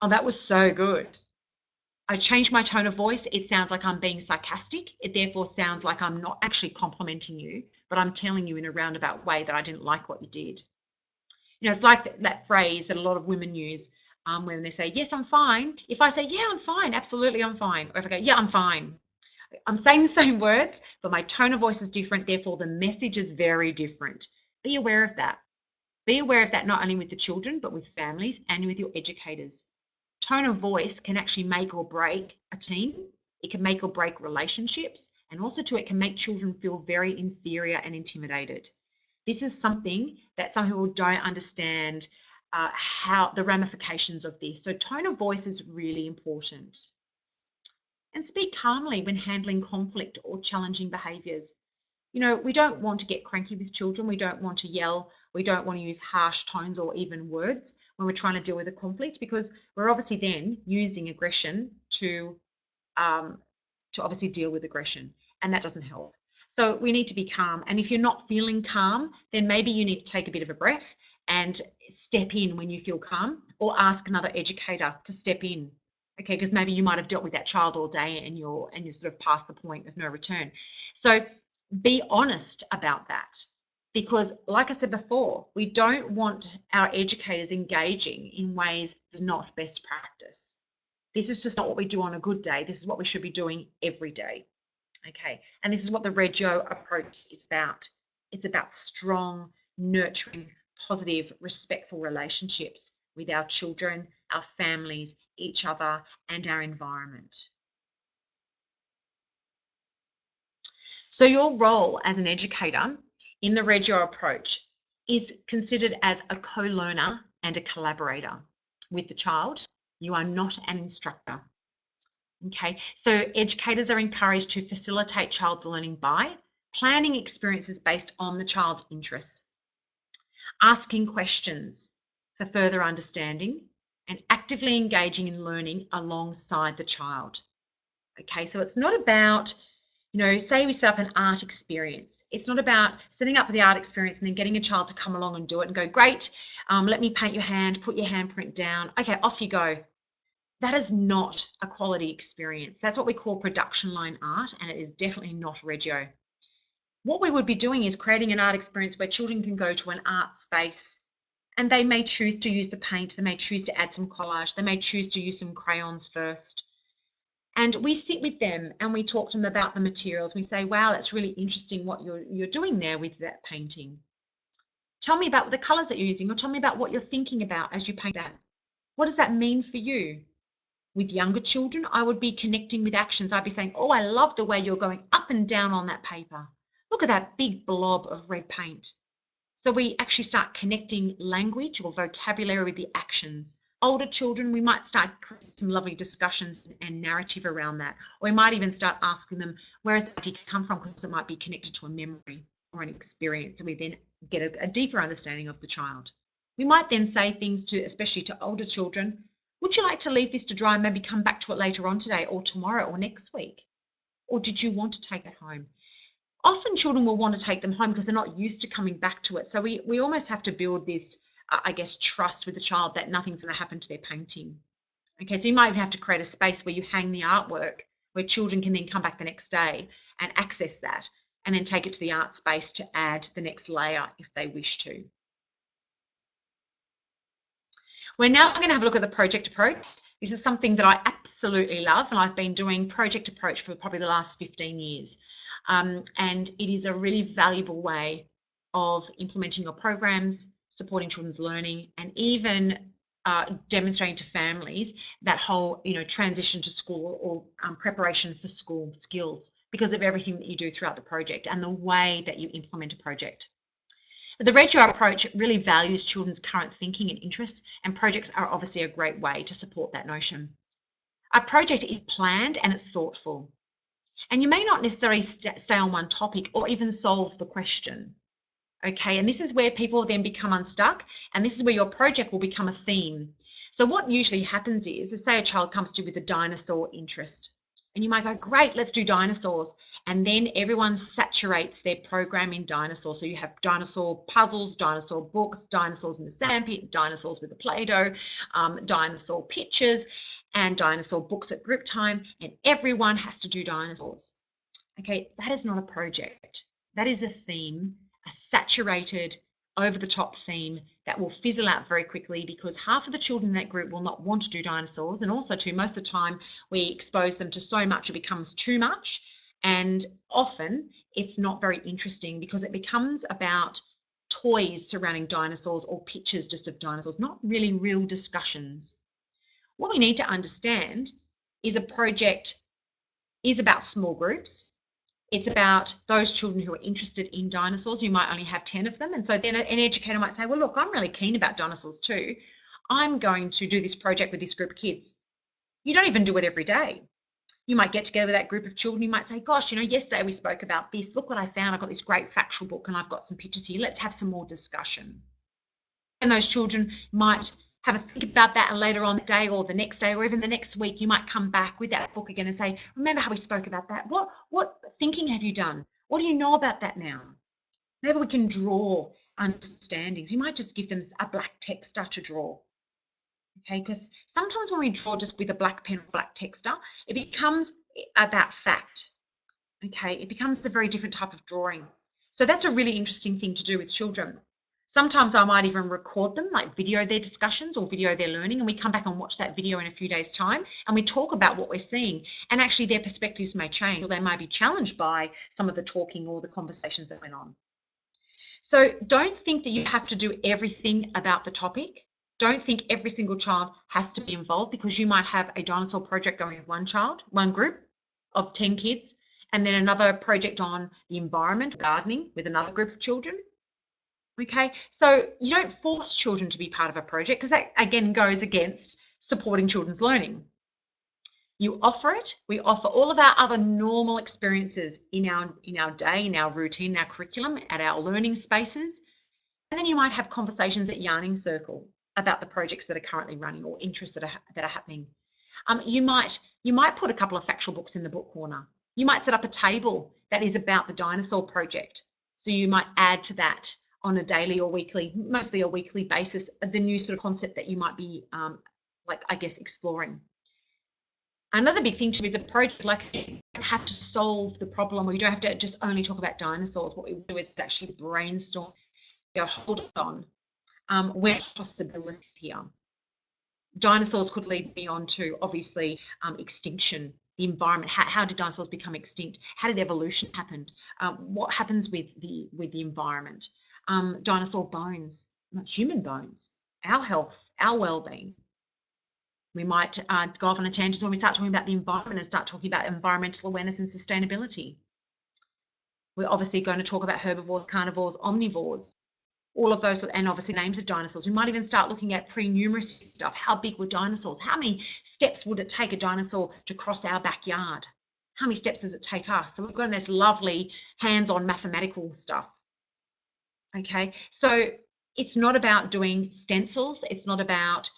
[SPEAKER 1] Oh, that was so good. I change my tone of voice. It sounds like I'm being sarcastic. It therefore sounds like I'm not actually complimenting you, but I'm telling you in a roundabout way that I didn't like what you did. You know, it's like that phrase that a lot of women use when they say, yes, I'm fine. If I say, yeah, I'm fine, absolutely, I'm fine. Or if I go, yeah, I'm fine. I'm saying the same words, but my tone of voice is different. Therefore, the message is very different. Be aware of that. Be aware of that not only with the children, but with families and with your educators. Tone of voice can actually make or break a team. It can make or break relationships. And also, too, it can make children feel very inferior and intimidated. This is something that some people don't understand how the ramifications of this. So tone of voice is really important. And speak calmly when handling conflict or challenging behaviours. You know, we don't want to get cranky with children. We don't want to yell. We don't want to use harsh tones or even words when we're trying to deal with a conflict, because we're obviously then using aggression to obviously deal with aggression, and that doesn't help. So we need to be calm. And if you're not feeling calm, then maybe you need to take a bit of a breath and step in when you feel calm, or ask another educator to step in. Okay, because maybe you might have dealt with that child all day and you're sort of past the point of no return. So be honest about that, because like I said before, we don't want our educators engaging in ways that's not best practice. This is just not what we do on a good day. This is what we should be doing every day. Okay, and this is what the Reggio approach is about. It's about strong, nurturing, positive, respectful relationships with our children, our families, each other, and our environment. So your role as an educator in the Reggio approach is considered as a co-learner and a collaborator with the child. You are not an instructor. Okay, so educators are encouraged to facilitate child's learning by planning experiences based on the child's interests, asking questions for further understanding, and actively engaging in learning alongside the child. Okay, so it's not about, you know, say we set up an art experience. It's not about setting up for the art experience and then getting a child to come along and do it and go, great, let me paint your hand, put your handprint down. Okay, off you go. That is not a quality experience. That's what we call production line art, and it is definitely not Reggio. What we would be doing is creating an art experience where children can go to an art space and they may choose to use the paint, they may choose to add some collage, they may choose to use some crayons first. And we sit with them and we talk to them about the materials. We say, wow, that's really interesting what you're doing there with that painting. Tell me about the colors that you're using, or tell me about what you're thinking about as you paint that. What does that mean for you? With younger children, I would be connecting with actions. I'd be saying, oh, I love the way you're going up and down on that paper. Look at that big blob of red paint. So we actually start connecting language or vocabulary with the actions. Older children, we might start some lovely discussions and narrative around that. Or we might even start asking them, where has that idea come from? Because it might be connected to a memory or an experience. And we then get a deeper understanding of the child. We might then say things to, especially to older children, would you like to leave this to dry and maybe come back to it later on today or tomorrow or next week? Or did you want to take it home? Often children will want to take them home because they're not used to coming back to it. So we almost have to build this, I guess, trust with the child that nothing's going to happen to their painting. Okay, so you might even have to create a space where you hang the artwork where children can then come back the next day and access that and then take it to the art space to add the next layer if they wish to. We're now going to have a look at the project approach. This is something that I absolutely love, and I've been doing project approach for probably the last 15 years. And it is a really valuable way of implementing your programs, supporting children's learning, and even demonstrating to families that whole, transition to school or preparation for school skills because of everything that you do throughout the project and the way that you implement a project. The Reggio approach really values children's current thinking and interests, and projects are obviously a great way to support that notion. A project is planned and it's thoughtful. And you may not necessarily stay on one topic or even solve the question. Okay, and this is where people then become unstuck, and this is where your project will become a theme. So what usually happens is say a child comes to you with a dinosaur interest. And you might go, great, let's do dinosaurs. And then everyone saturates their program in dinosaurs. So you have dinosaur puzzles, dinosaur books, dinosaurs in the sandpit, dinosaurs with the Play-Doh, dinosaur pictures, and dinosaur books at group time. And everyone has to do dinosaurs. Okay, that is not a project. That is a theme, a saturated, over-the-top theme that will fizzle out very quickly because half of the children in that group will not want to do dinosaurs, and also too, most of the time we expose them to so much it becomes too much, And often it's not very interesting because it becomes about toys surrounding dinosaurs or pictures just of dinosaurs, not really real discussions. What we need to understand is a project is about small groups. It's about those children who are interested in dinosaurs. You might only have 10 of them. And so then an educator might say, well, look, I'm really keen about dinosaurs too. I'm going to do this project with this group of kids. You don't even do it every day. You might get together with that group of children. You might say, gosh, yesterday we spoke about this. Look what I found. I've got this great factual book and I've got some pictures here. Let's have some more discussion. And those children might have a think about that, and later on that day or the next day or even the next week, you might come back with that book again and say, remember how we spoke about that? What thinking have you done? What do you know about that now? Maybe we can draw understandings. You might just give them a black texter to draw. Okay, because sometimes when we draw just with a black pen or black texter, it becomes about fact. Okay, it becomes a very different type of drawing. So that's a really interesting thing to do with children. Sometimes I might even record them, like video their discussions or video their learning, and we come back and watch that video in a few days' time, and we talk about what we're seeing, and actually their perspectives may change, or they might be challenged by some of the talking or the conversations that went on. So don't think that you have to do everything about the topic. Don't think every single child has to be involved, because you might have a dinosaur project going with one group of 10 kids, and then another project on the environment, gardening, with another group of children. Okay, so you don't force children to be part of a project, because that again goes against supporting children's learning. You offer it. We offer all of our other normal experiences in our day, in our routine, in our curriculum, at our learning spaces. And then you might have conversations at Yarning Circle about the projects that are currently running or interests that are happening. You might put a couple of factual books in the book corner. You might set up a table that is about the dinosaur project. So you might add to that on a daily or weekly, mostly a weekly basis, the new sort of concept that you might be, exploring. Another big thing too is a project, like, you don't have to solve the problem, or you don't have to just only talk about dinosaurs. What we do is actually brainstorm, go, hold on, where possibilities here. Dinosaurs could lead me on to, obviously, extinction, the environment. How did dinosaurs become extinct? How did evolution happen? What happens with the environment? Dinosaur bones, human bones, our health, our well-being. We might go off on a tangent when we start talking about the environment and start talking about environmental awareness and sustainability. We're obviously going to talk about herbivores, carnivores, omnivores, all of those, and obviously names of dinosaurs. We might even start looking at pre-numeracy stuff. How big were dinosaurs? How many steps would it take a dinosaur to cross our backyard? How many steps does it take us? So we've got this lovely hands-on mathematical stuff. Okay, so it's not about doing stencils. It's not about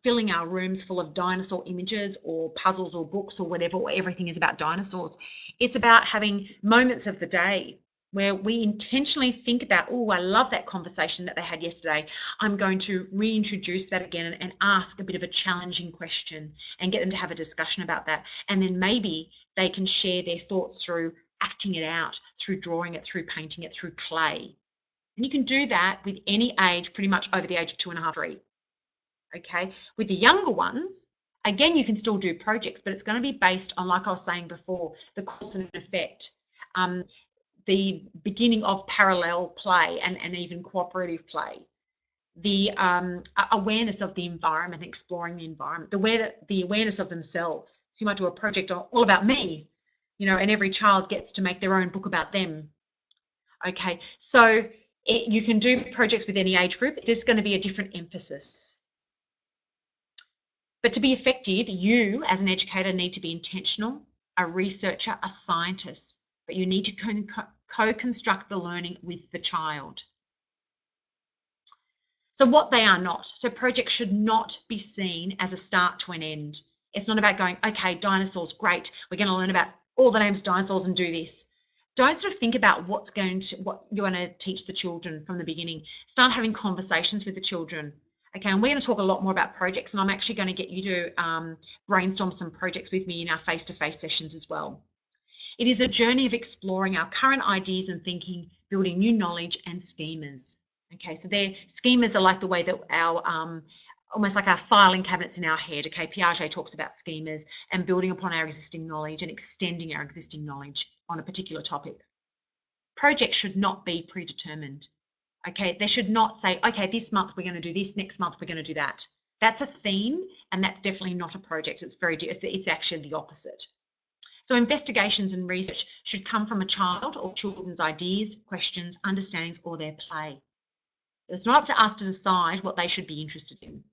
[SPEAKER 1] filling our rooms full of dinosaur images or puzzles or books or whatever, or everything is about dinosaurs. It's about having moments of the day where we intentionally think about, oh, I love that conversation that they had yesterday. I'm going to reintroduce that again and ask a bit of a challenging question and get them to have a discussion about that. And then maybe they can share their thoughts through acting it out, through drawing it, through painting it, through play. And you can do that with any age, pretty much over the age of 2.5, 3. Okay, with the younger ones, again, you can still do projects, but it's going to be based on, like I was saying before, the cause and effect, the beginning of parallel play and even cooperative play, the awareness of the environment, exploring the environment, the awareness of themselves. So you might do a project all about me, and every child gets to make their own book about them. Okay, so you can do projects with any age group. There's going to be a different emphasis. But to be effective, you as an educator need to be intentional, a researcher, a scientist, but you need to co-construct the learning with the child. So what they are not. So projects should not be seen as a start to an end. It's not about going, okay, dinosaurs, great. We're going to learn about all the names of dinosaurs and do this. Don't sort of think about what you're going to teach the children from the beginning. Start having conversations with the children. Okay, and we're going to talk a lot more about projects, and I'm actually going to get you to brainstorm some projects with me in our face-to-face sessions as well. It is a journey of exploring our current ideas and thinking, building new knowledge and schemas. Okay, so their schemas are like the way that our almost like our filing cabinets in our head. Okay, Piaget talks about schemas and building upon our existing knowledge and extending our existing knowledge on a particular topic. Projects should not be predetermined. Okay, they should not say, okay, this month we're going to do this, next month we're going to do that. That's a theme, and that's definitely not a project. It's actually the opposite. So investigations and research should come from a child or children's ideas, questions, understandings, or their play. It's not up to us to decide what they should be interested in.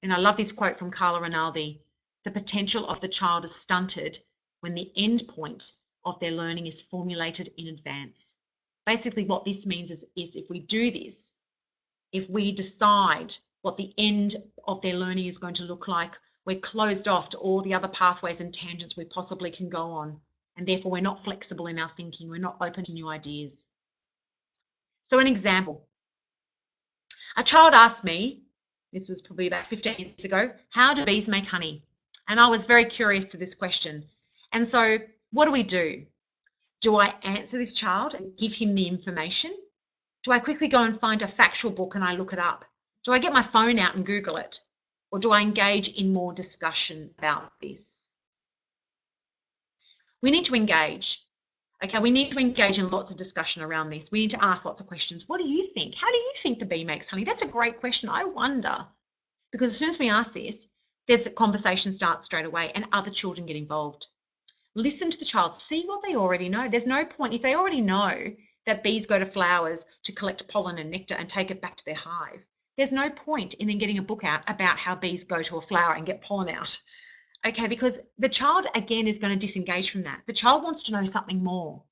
[SPEAKER 1] And I love this quote from Carla Rinaldi: the potential of the child is stunted when the end point of their learning is formulated in advance. Basically, what this means is if we do this, if we decide what the end of their learning is going to look like, we're closed off to all the other pathways and tangents we possibly can go on. And therefore, we're not flexible in our thinking. We're not open to new ideas. So an example, a child asked me, this was probably about 15 years ago, how do bees make honey? And I was very curious to this question. And so what do? Do I answer this child and give him the information? Do I quickly go and find a factual book and I look it up? Do I get my phone out and Google it? Or do I engage in more discussion about this? We need to engage. Okay, we need to engage in lots of discussion around this. We need to ask lots of questions. What do you think? How do you think the bee makes honey? That's a great question. I wonder. Because as soon as we ask this, there's a conversation starts straight away and other children get involved. Listen to the child. See what they already know. There's no point. If they already know that bees go to flowers to collect pollen and nectar and take it back to their hive, there's no point in then getting a book out about how bees go to a flower and get pollen out. Okay, because the child, again, is going to disengage from that. The child wants to know something more.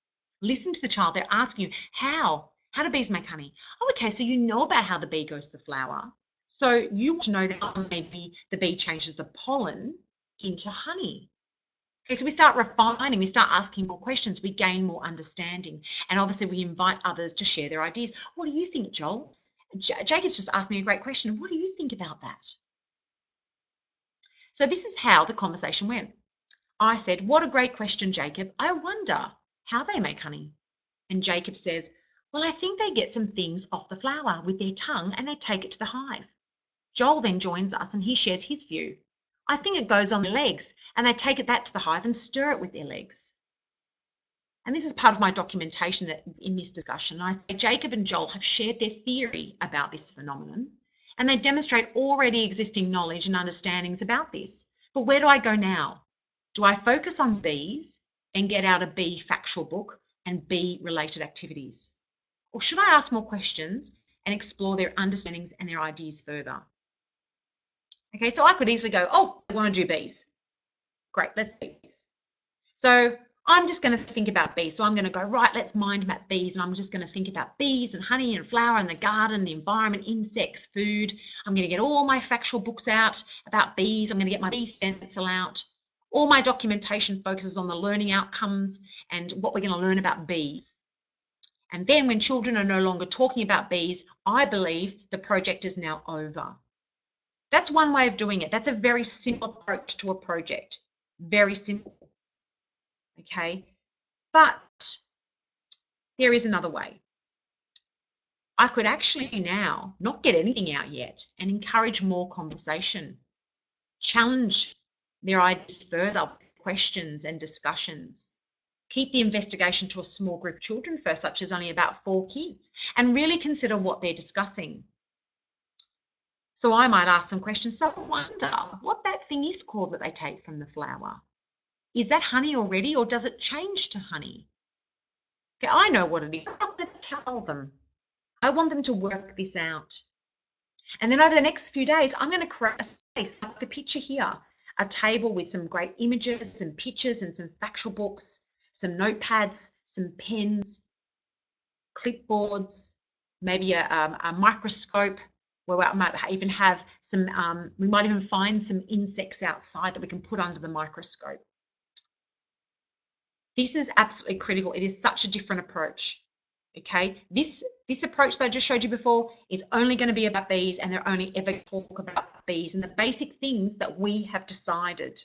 [SPEAKER 1] Listen to the child. They're asking you, how? How do bees make honey? Oh, okay, so you know about how the bee goes to the flower. So you want to know that maybe the bee changes the pollen into honey. Okay, so we start refining, we start asking more questions, we gain more understanding. And obviously we invite others to share their ideas. What do you think, Joel? Jacob's just asked me a great question. What do you think about that? So this is how the conversation went. I said, what a great question, Jacob. I wonder how they make honey. And Jacob says, well, I think they get some things off the flower with their tongue and they take it to the hive. Joel then joins us and he shares his view. I think it goes on their legs and they take that to the hive and stir it with their legs. And this is part of my documentation that in this discussion. I say Jacob and Joel have shared their theory about this phenomenon and they demonstrate already existing knowledge and understandings about this. But where do I go now? Do I focus on bees and get out a bee factual book and bee related activities? Or should I ask more questions and explore their understandings and their ideas further? Okay, so I could easily go, oh, I want to do bees. Great, let's do bees. So I'm just going to think about bees. So I'm going to go, right, let's mind map bees. And I'm just going to think about bees and honey and flower and the garden, the environment, insects, food. I'm going to get all my factual books out about bees. I'm going to get my bee stencil out. All my documentation focuses on the learning outcomes and what we're going to learn about bees. And then when children are no longer talking about bees, I believe the project is now over. That's one way of doing it. That's a very simple approach to a project. Very simple. Okay, but there is another way. I could actually now not get anything out yet and encourage more conversation. Challenge their ideas further, questions and discussions. Keep the investigation to a small group of children first, such as only about 4 kids, and really consider what they're discussing. So I might ask some questions. So I wonder what that thing is called that they take from the flower. Is that honey already, or does it change to honey? Okay, I know what it is. I'm going to tell them. I want them to work this out. And then over the next few days, I'm going to create a space, like the picture here, a table with some great images, some pictures and some factual books, some notepads, some pens, clipboards, maybe a microscope, where we might even have some, we might even find some insects outside that we can put under the microscope. This is absolutely critical. It is such a different approach. Okay, this approach that I just showed you before is only going to be about bees, and they're only ever talk about bees and the basic things that we have decided.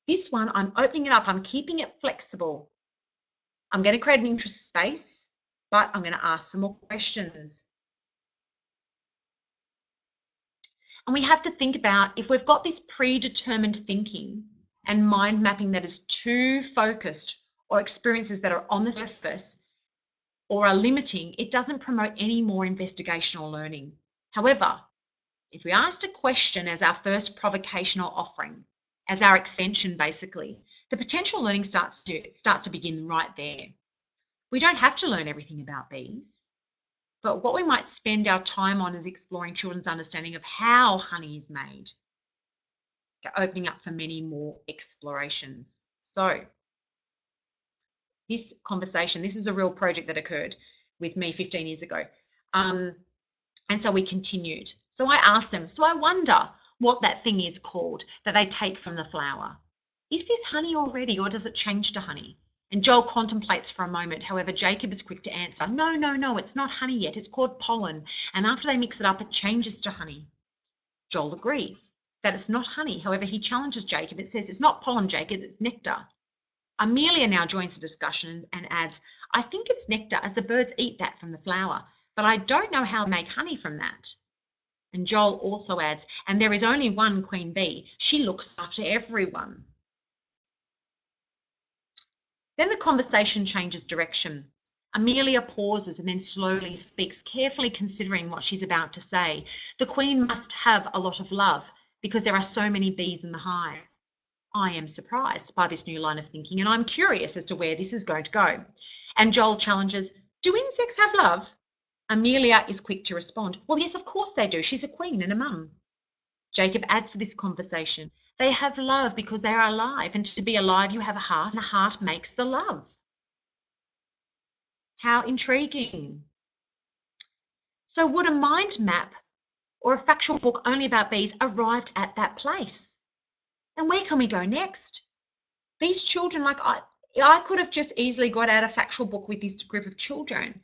[SPEAKER 1] This one, I'm opening it up. I'm keeping it flexible. I'm going to create an interest space, but I'm going to ask some more questions. And we have to think about, if we've got this predetermined thinking and mind mapping that is too focused, or experiences that are on the surface or are limiting, it doesn't promote any more investigational learning. However, if we asked a question as our first provocation or offering, as our extension basically, the potential learning starts to begin right there. We don't have to learn everything about bees, but what we might spend our time on is exploring children's understanding of how honey is made, opening up for many more explorations. So this conversation, this is a real project that occurred with me 15 years ago. And so we continued. So I asked them, so I wonder what that thing is called that they take from the flower. Is this honey already, or does it change to honey? And Joel contemplates for a moment. However, Jacob is quick to answer, no, it's not honey yet. It's called pollen. And after they mix it up, it changes to honey. Joel agrees that it's not honey. However, he challenges Jacob. It says, it's not pollen, Jacob, it's nectar. Amelia now joins the discussion and adds, I think it's nectar, as the birds eat that from the flower, but I don't know how to make honey from that. And Joel also adds, and there is only one queen bee. She looks after everyone. Then the conversation changes direction. Amelia pauses and then slowly speaks, carefully considering what she's about to say. The queen must have a lot of love because there are so many bees in the hive. I am surprised by this new line of thinking, and I'm curious as to where this is going to go. And Joel challenges, do insects have love? Amelia is quick to respond, well, yes, of course they do. She's a queen and a mum. Jacob adds to this conversation, they have love because they are alive, and to be alive you have a heart, and a heart makes the love. How intriguing. So would a mind map or a factual book only about bees arrived at that place? And where can we go next? These children, like I could have just easily got out a factual book with this group of children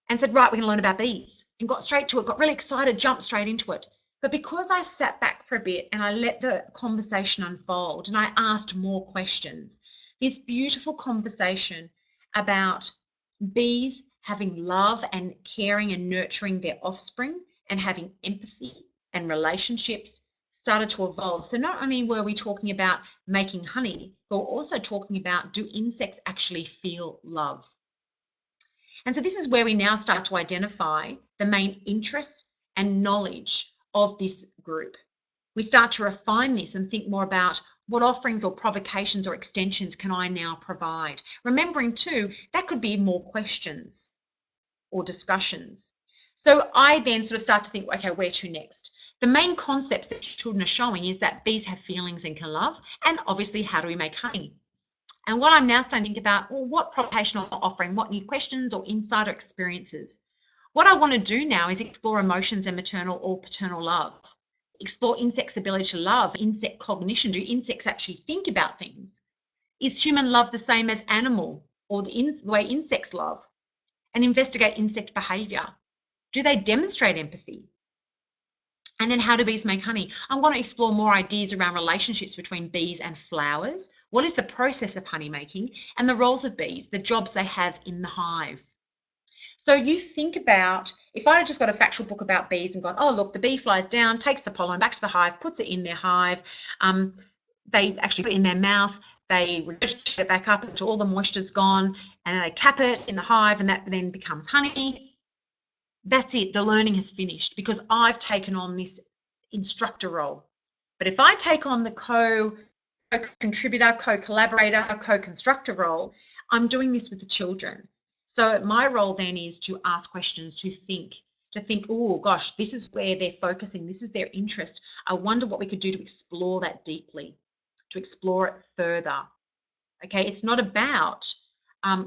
[SPEAKER 1] and said, right, we're going to learn about bees, and got straight to it, got really excited, jumped straight into it. But because I sat back for a bit and I let the conversation unfold and I asked more questions, this beautiful conversation about bees having love and caring and nurturing their offspring and having empathy and relationships started to evolve. So not only were we talking about making honey, but we're also talking about, do insects actually feel love? And so this is where we now start to identify the main interests and knowledge of this group. We start to refine this and think more about what offerings or provocations or extensions can I now provide? Remembering too, that could be more questions or discussions. So I then sort of start to think, okay, where to next? The main concepts that children are showing is that bees have feelings and can love, and obviously how do we make honey? And what I'm now starting to think about, well, what provocation or offering, what new questions or insight or experiences? What I want to do now is explore emotions and maternal or paternal love. Explore insects' ability to love, insect cognition. Do insects actually think about things? Is human love the same as animal or the way insects love? And investigate insect behaviour. Do they demonstrate empathy? And then how do bees make honey? I want to explore more ideas around relationships between bees and flowers. What is the process of honey making and the roles of bees, the jobs they have in the hive? So you think about, if I had just got a factual book about bees and gone, oh, look, the bee flies down, takes the pollen back to the hive, puts it in their hive, they actually put it in their mouth, they regurgitate it back up until all the moisture's gone, and then they cap it in the hive, and that then becomes honey. That's it, the learning has finished because I've taken on this instructor role. But if I take on the co-contributor, co-collaborator, co-constructor role, I'm doing this with the children. So my role then is to ask questions, to think, oh gosh, this is where they're focusing, this is their interest. I wonder what we could do to explore that deeply, to explore it further. Okay, it's not about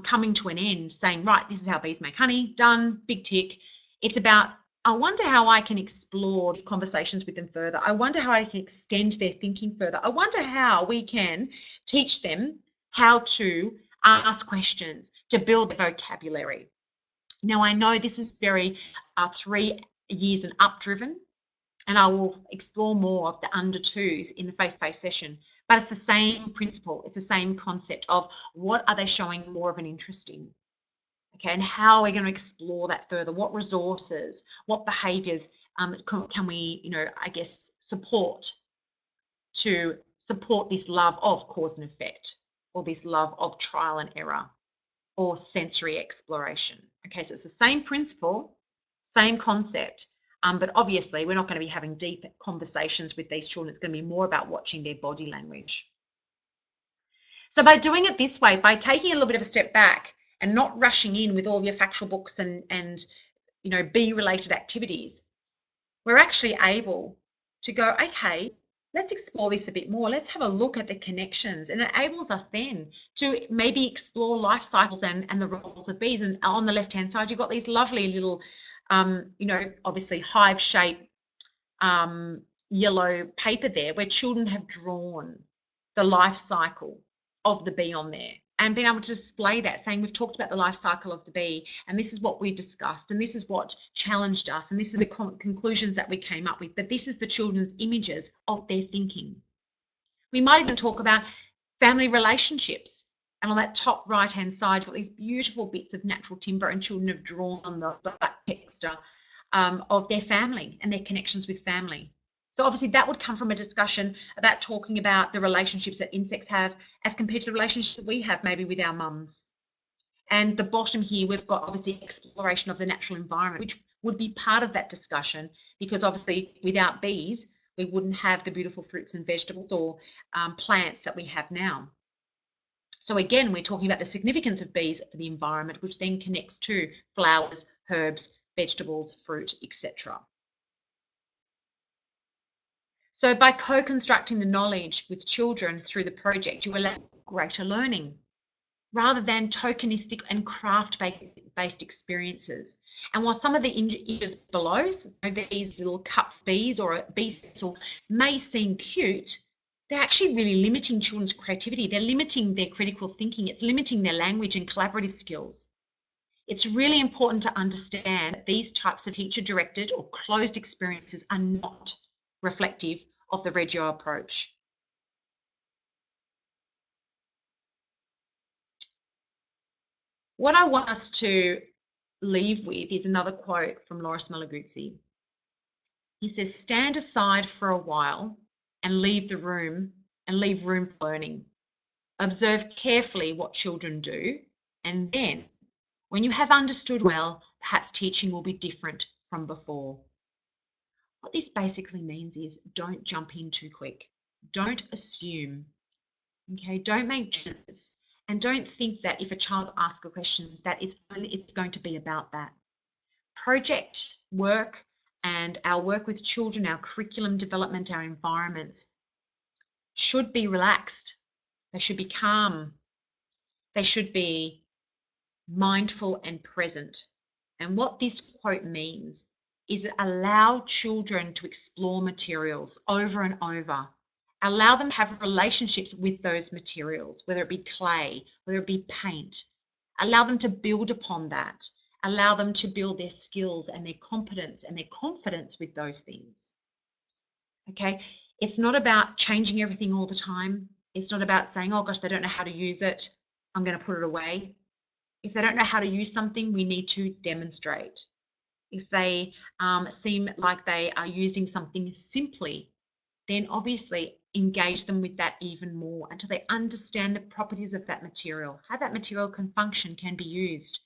[SPEAKER 1] coming to an end, saying, right, this is how bees make honey, done, big tick. It's about, I wonder how I can explore these conversations with them further. I wonder how I can extend their thinking further. I wonder how we can teach them how to ask questions, to build their vocabulary. Now, I know this is very 3 years and up driven, and I will explore more of the under 2s in the face-to-face session, but it's the same principle, it's the same concept of what are they showing more of an interest in? Okay, and how are we going to explore that further? What resources, what behaviours can we, I guess, support this love of cause and effect, or this love of trial and error, or sensory exploration. Okay, so it's the same principle, same concept, but obviously we're not going to be having deep conversations with these children. It's going to be more about watching their body language. So by doing it this way, by taking a little bit of a step back and not rushing in with all your factual books and B-related activities, we're actually able to go, okay, let's explore this a bit more. Let's have a look at the connections, and it enables us then to maybe explore life cycles and the roles of bees. And on the left-hand side, you've got these lovely little, obviously hive-shaped yellow paper there where children have drawn the life cycle of the bee on there and being able to display that, saying we've talked about the life cycle of the bee, and this is what we discussed, and this is what challenged us, and this is the conclusions that we came up with, but this is the children's images of their thinking. We might even talk about family relationships, and on that top right-hand side, you've got these beautiful bits of natural timber, and children have drawn on the black texture of their family and their connections with family. So obviously that would come from a discussion about talking about the relationships that insects have as compared to the relationships that we have maybe with our mums. And the bottom here, we've got obviously exploration of the natural environment, which would be part of that discussion, because obviously without bees, we wouldn't have the beautiful fruits and vegetables or plants that we have now. So again, we're talking about the significance of bees for the environment, which then connects to flowers, herbs, vegetables, fruit, etc. So by co-constructing the knowledge with children through the project, you allow greater learning rather than tokenistic and craft-based experiences. And while some of the images below, so these little cup bees or a bee stencil may seem cute, they're actually really limiting children's creativity. They're limiting their critical thinking. It's limiting their language and collaborative skills. It's really important to understand that these types of teacher-directed or closed experiences are not reflective of the Reggio approach. What I want us to leave with is another quote from Loris Malaguzzi. He says, stand aside for a while and leave room for learning. Observe carefully what children do, and then when you have understood well, perhaps teaching will be different from before. What this basically means is don't jump in too quick. Don't assume, okay? Don't make judgments, and don't think that if a child asks a question that it's going to be about that. Project work and our work with children, our curriculum development, our environments should be relaxed. They should be calm. They should be mindful and present. And what this quote means is allow children to explore materials over and over. Allow them to have relationships with those materials, whether it be clay, whether it be paint. Allow them to build upon that. Allow them to build their skills and their competence and their confidence with those things. Okay, it's not about changing everything all the time. It's not about saying, oh gosh, they don't know how to use it, I'm going to put it away. If they don't know how to use something, we need to demonstrate. If they seem like they are using something simply, then obviously engage them with that even more until they understand the properties of that material, how that material can function, can be used.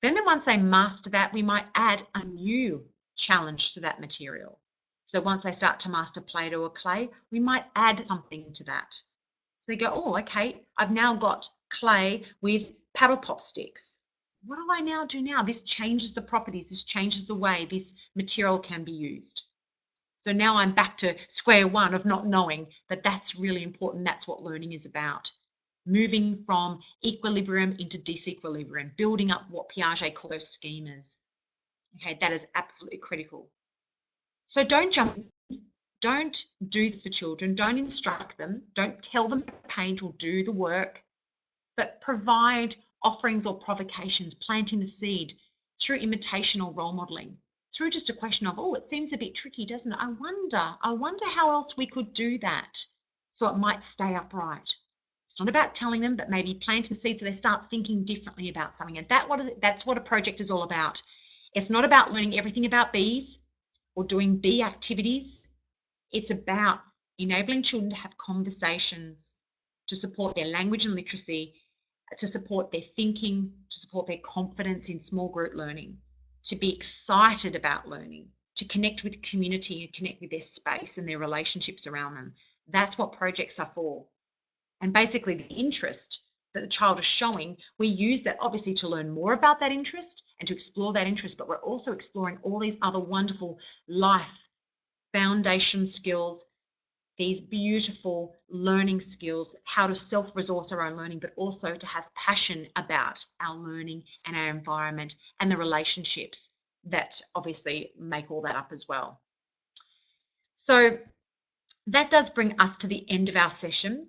[SPEAKER 1] Then once they master that, we might add a new challenge to that material. So once they start to master Play-Doh or clay, we might add something to that. So they go, oh, okay, I've now got clay with paddle pop sticks. What do I now do now? This changes the properties. This changes the way this material can be used. So now I'm back to square one of not knowing, but that's really important. That's what learning is about. Moving from equilibrium into disequilibrium, building up what Piaget calls those schemas. Okay, that is absolutely critical. So don't jump. Don't do this for children. Don't instruct them. Don't tell them to paint or do the work, but provide offerings or provocations, planting the seed through imitation or role modeling, through just a question of, oh, it seems a bit tricky, doesn't it? I wonder how else we could do that so it might stay upright. It's not about telling them, but maybe planting the seed so they start thinking differently about something. And that's what a project is all about. It's not about learning everything about bees or doing B activities. It's about enabling children to have conversations, to support their language and literacy, to support their thinking, to support their confidence in small group learning, to be excited about learning, to connect with community and connect with their space and their relationships around them. That's what projects are for. And basically the interest that the child is showing, we use that obviously to learn more about that interest and to explore that interest, but we're also exploring all these other wonderful life foundation skills, these beautiful learning skills, how to self-resource our own learning, but also to have passion about our learning and our environment and the relationships that obviously make all that up as well. So that does bring us to the end of our session.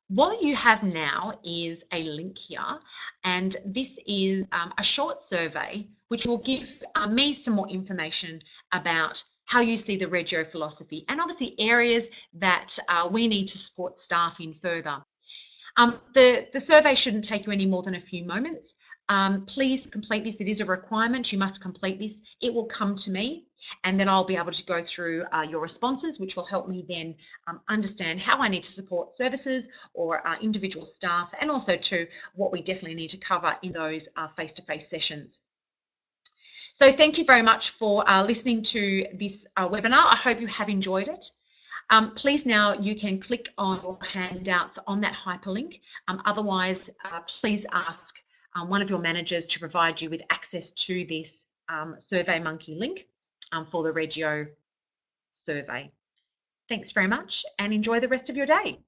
[SPEAKER 1] What you have now is a link here, and this is a short survey which will give me some more information about how you see the Reggio philosophy and obviously areas that we need to support staff in further. The survey shouldn't take you any more than a few moments. Please complete this. It is a requirement. You must complete this. It will come to me, and then I'll be able to go through your responses, which will help me then understand how I need to support services or individual staff, and also to what we definitely need to cover in those face-to-face sessions. So thank you very much for listening to this webinar. I hope you have enjoyed it. Please now you can click on your handouts on that hyperlink. Otherwise, please ask one of your managers to provide you with access to this SurveyMonkey link for the Reggio survey. Thanks very much and enjoy the rest of your day.